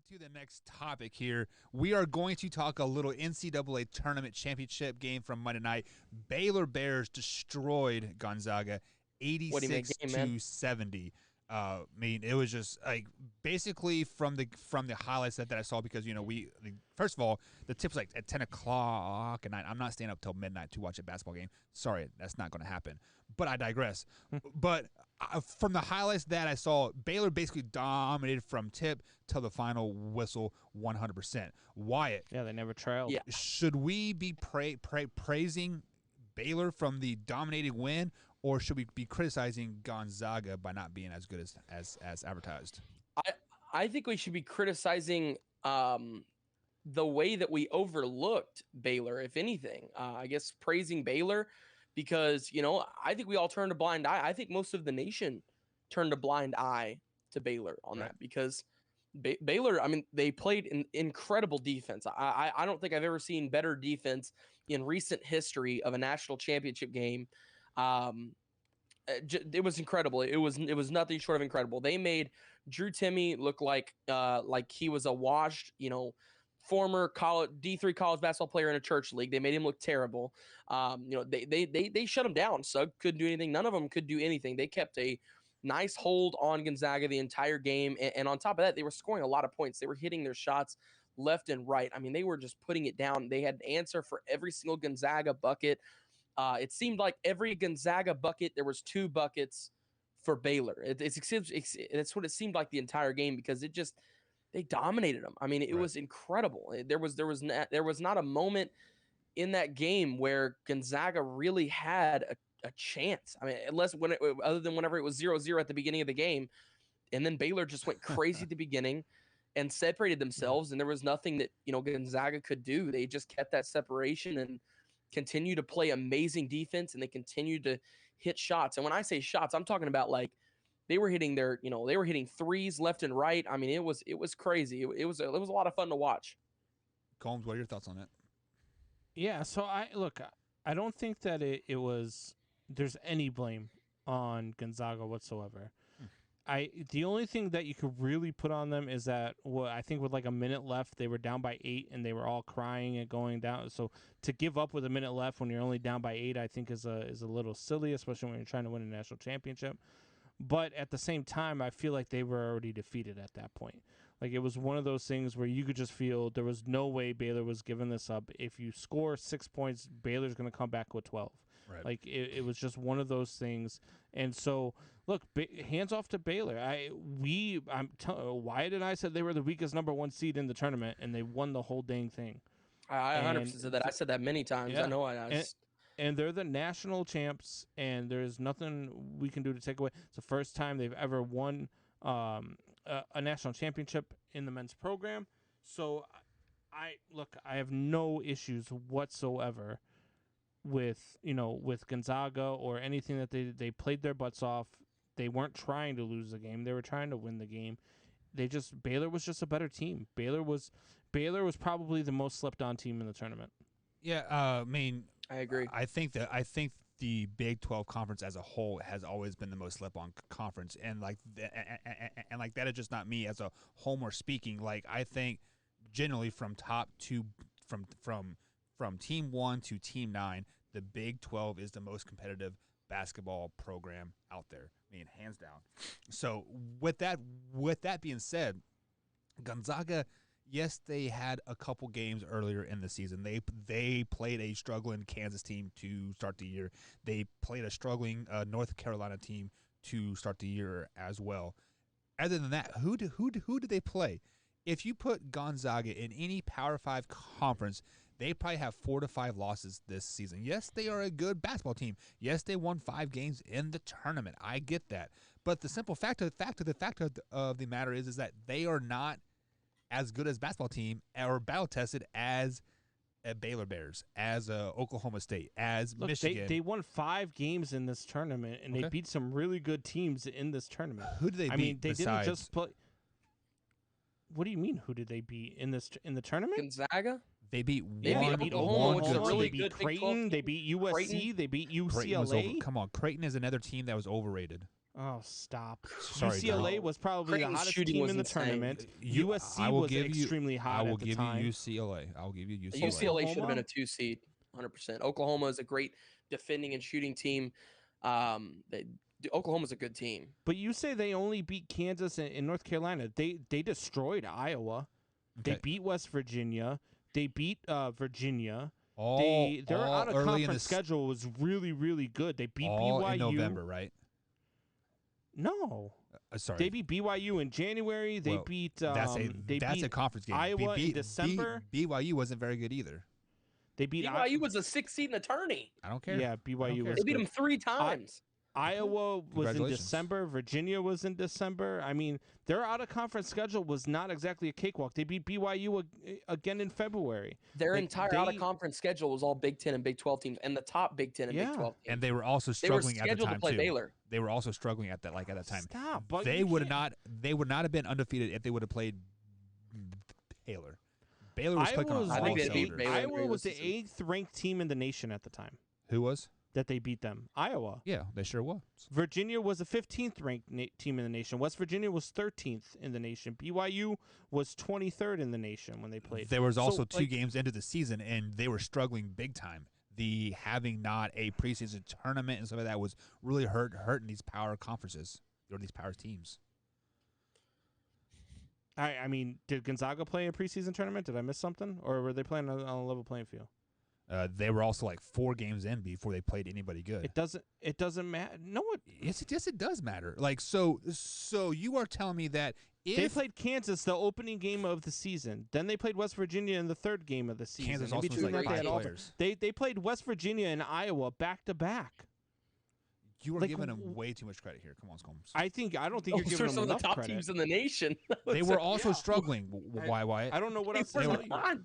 On to the next topic here. We are going to talk a little NCAA tournament championship game from Monday night. Baylor Bears destroyed Gonzaga 86-70. It was just like basically from the highlights that I saw, because first of all, the tip was like at 10 o'clock at night. I'm not staying up till midnight to watch a basketball game. Sorry, that's not going to happen. But I digress. But from the highlights that I saw, Baylor basically dominated from tip till the final whistle 100%. Wyatt. Yeah, they never trailed. Yeah. Should we be praising Baylor from the dominating win, or should we be criticizing Gonzaga by not being as good as advertised? I think we should be criticizing the way that we overlooked Baylor, if anything. I guess praising Baylor because, I think we all turned a blind eye. I think most of the nation turned a blind eye to Baylor on that because Baylor, they played an incredible defense. I don't think I've ever seen better defense in recent history of a national championship game. It was incredible. It was nothing short of incredible. They made Drew Timme look like he was a washed, former D3 college basketball player in a church league. They made him look terrible. They shut him down. Sugg couldn't do anything. None of them could do anything. They kept a nice hold on Gonzaga the entire game. And on top of that, they were scoring a lot of points. They were hitting their shots left and right. They were just putting it down. They had an answer for every single Gonzaga bucket. It seemed like every Gonzaga bucket, there was 2 buckets for Baylor. That's what it seemed like the entire game because they dominated them. It was incredible. There was not a moment in that game where Gonzaga really had a chance. Other than whenever it was 0-0 at the beginning of the game, and then Baylor just went crazy at the beginning and separated themselves, and there was nothing that Gonzaga could do. They just kept that separation and continue to play amazing defense, and they continued to hit shots. And when I say shots, I'm talking about like they were hitting they were hitting threes left and right. It was crazy. It was a lot of fun to watch. Combs, what are your thoughts on it? Yeah, so I don't think that there's any blame on Gonzaga whatsoever. The only thing that you could really put on them is that I think with like a minute left, they were down by 8 and they were all crying and going down. So to give up with a minute left when you're only down by 8, I think is a little silly, especially when you're trying to win a national championship. But at the same time, I feel like they were already defeated at that point. Like it was one of those things where you could just feel there was no way Baylor was giving this up. If you score 6 points, Baylor's going to come back with 12. Right. Like it was just one of those things. And so, look, hands off to Baylor. Wyatt and I said they were the weakest number 1 seed in the tournament, and they won the whole dang thing. I 100% said that. I said that many times. Yeah. I know and they're the national champs, and there's nothing we can do to take away. It's the first time they've ever won a national championship in the men's program. So, I have no issues whatsoever with Gonzaga or anything that they played their butts off. They weren't trying to lose the game. They were trying to win the game. Baylor was just a better team. Baylor was probably the most slept on team in the tournament. Yeah, I agree. I think the Big 12 conference as a whole has always been the most slept on conference, and that is just not me as a homer speaking. Like I think generally from top to from team 1 to team 9, the Big 12 is the most competitive basketball program out there. Hands down. So with that being said, Gonzaga, yes, they had a couple games earlier in the season. They played a struggling Kansas team to start the year. They played a struggling North Carolina team to start the year as well. Other than that, who did they play? If you put Gonzaga in any Power 5 conference, they probably have 4 to 5 losses this season. Yes, they are a good basketball team. Yes, they won 5 games in the tournament. I get that. But the simple fact of the matter is that they are not as good as basketball team or battle tested as Baylor Bears, as Oklahoma State, as Michigan. They won 5 games in this tournament, and they beat some really good teams in this tournament. Who did they beat? They didn't just play. What do you mean? Who did they beat in the tournament? Gonzaga. They beat Oklahoma, which is a really good Creighton. They beat USC. Creighton? They beat UCLA. Come on, Creighton is another team that was overrated. Oh, stop. Sorry, UCLA no. was probably Creighton's the hottest shooting team was in the insane. tournament. I USC will was give you- extremely hot I will at the give time. you UCLA. I will give you UCLA. UCLA should have been Oklahoma? a 2 seed, 100%. Oklahoma is a great defending and shooting team. Oklahoma's a good team. But you say they only beat Kansas and North Carolina. They destroyed Iowa. They Okay. beat West Virginia. They beat Virginia. Their all out of early in conference schedule was really, really good. They beat all BYU in November, right? No. Sorry. They beat BYU in January. They Well, beat that's beat a conference game. Iowa in December. BYU wasn't very good either. They beat BYU was a 6th seed in the tourney. I don't care. Yeah, BYU was They beat good. them 3 times. Iowa was in Congratulations. December. Virginia was in December. I mean, their out-of-conference schedule was not exactly a cakewalk. They beat BYU again in February. Their Like, entire out-of-conference schedule was all Big Ten and Big 12 teams, and the top Big Ten and Big 12 teams. And they were also They were struggling at the scheduled time to play too. Baylor. They were also struggling at that time. Stop. But They you would can't- not have been undefeated if they would have played Baylor. Baylor was clicking on Iowa all I think they beat cylinders. Baylor. Iowa was the regular 8th ranked team in the nation at the time Who was? that they beat them. Iowa. Yeah, they sure was. Virginia was the 15th ranked team in the nation. West Virginia was 13th in the nation. BYU was 23rd in the nation when they played. There was So, also two like, games into the season, and they were struggling big time. The having not a preseason tournament and stuff like that was really hurting these power conferences or these power teams. I mean, did Gonzaga play a preseason tournament? Did I miss something? Or were they playing on a level playing field? They were also like 4 games in before they played anybody good. It doesn't matter. No, Yes, it does matter. Like so you are telling me that if they played Kansas the opening game of the season. Then they played West Virginia in the third game of the season. Kansas In also was between like that, they 5 had all players. they played West Virginia and Iowa back to back. You are like, giving them way too much credit here. Come on, Scombs. I don't think you're Those giving are them some of the enough top credit. teams in the nation. They were also Yeah. struggling. Why, Wyatt? I don't know what They else to were tell you. not.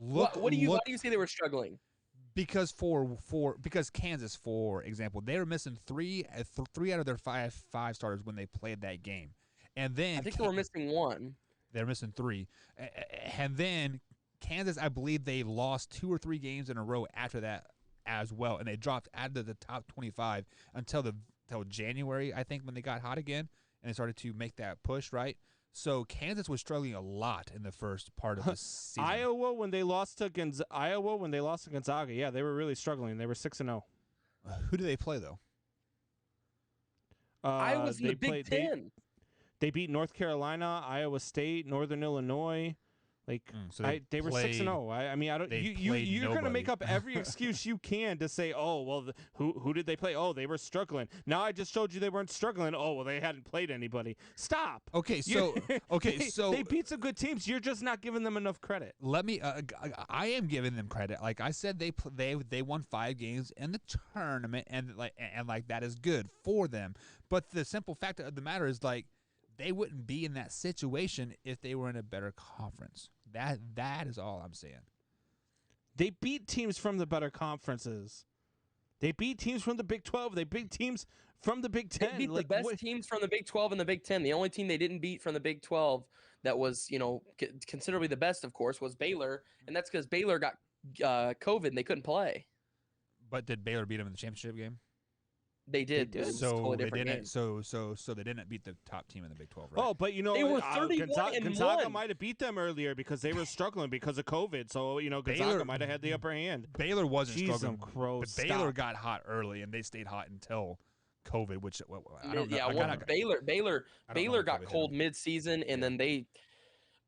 Look, Why do you look, say they were struggling? because because Kansas, for example, they were missing three out of their five starters when they played that game, and then I think they were missing one. they're missing 3, and then Kansas, I believe they lost 2 or 3 games in a row after that as well, and they dropped out of the top 25 until January, I think, when they got hot again and they started to make that push, right? So Kansas was struggling a lot in the first part of the season. Iowa when they lost to Gonzaga, yeah, they were really struggling. They were 6-0. Who do they play though? Iowa's in they the Big played- Ten. They beat North Carolina, Iowa State, Northern Illinois. Like So they were 6-0. I mean, I don't. they You're played gonna make up nobody. every excuse you can to say, oh well, who did they play? Oh, they were struggling. Now I just showed you they weren't struggling. Oh well, they hadn't played anybody. Stop. Okay, so they beat some good teams. You're just not giving them enough credit. let me. I am giving them credit. Like I said, they won 5 games in the tournament, and like that is good for them. But the simple fact of the matter is, like, they wouldn't be in that situation if they were in a better conference. That is all I'm saying. They beat teams from the better conferences. They beat teams from the Big 12. They beat teams from the Big 10. They beat the best teams from the Big 12 and the Big 10. The only team they didn't beat from the Big 12 that was, considerably the best, of course, was Baylor, and that's because Baylor got COVID and they couldn't play. But did Baylor beat them in the championship game? They did. They did. But it was a So totally they different didn't. game. So they didn't beat the top team in the Big 12, right? Oh, but They were 31-1. Gonzaga might have beat them earlier because they were struggling because of COVID. So Gonzaga Baylor- might have had the upper hand. Baylor wasn't Jeez, struggling, crows, but Baylor stop. got hot early, and they stayed hot until COVID, which I don't know. Yeah, I gotta- Baylor I don't know Baylor what got COVID hit cold them. mid-season, and then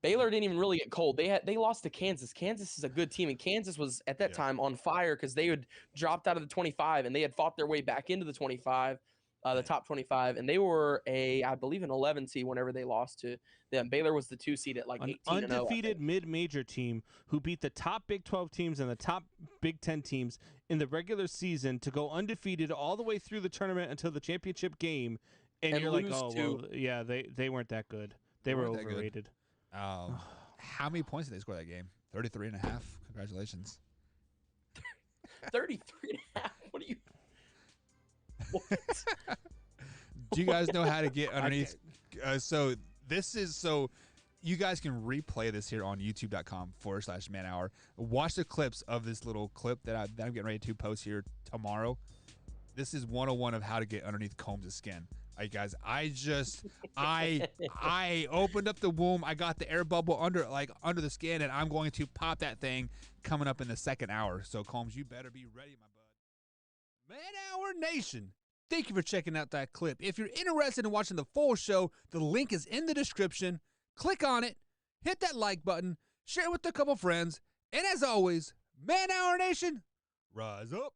Baylor didn't even really get cold. They lost to Kansas. Kansas is a good team, and Kansas was at that Yeah. time on fire because they had dropped out of the 25, and they had fought their way back into the 25, the top 25, and they were I believe an 11 seed whenever they lost to them. Baylor was the 2 seed at like An 18-0. I think. undefeated mid-major team who beat the top Big 12 teams and the top Big 10 teams in the regular season to go undefeated all the way through the tournament until the championship game. And you're like, lose oh, to- well, yeah, they weren't that good. They were weren't that good. overrated. How many points did they score that game? 33.5. Congratulations. 33.5. What are you? What? Do you guys know how to get underneath? So you guys can replay this here on youtube.com/manhour. Watch the clips of this little clip that I'm getting ready to post here tomorrow. This is 101 of how to get underneath Combs' skin. All right, guys, I opened up the womb. I got the air bubble under the skin, and I'm going to pop that thing coming up in the second hour. So, Combs, you better be ready, my bud. Man Hour Nation, thank you for checking out that clip. If you're interested in watching the full show, the link is in the description. Click on it, hit that like button, share it with a couple friends, and as always, Man Hour Nation, rise up.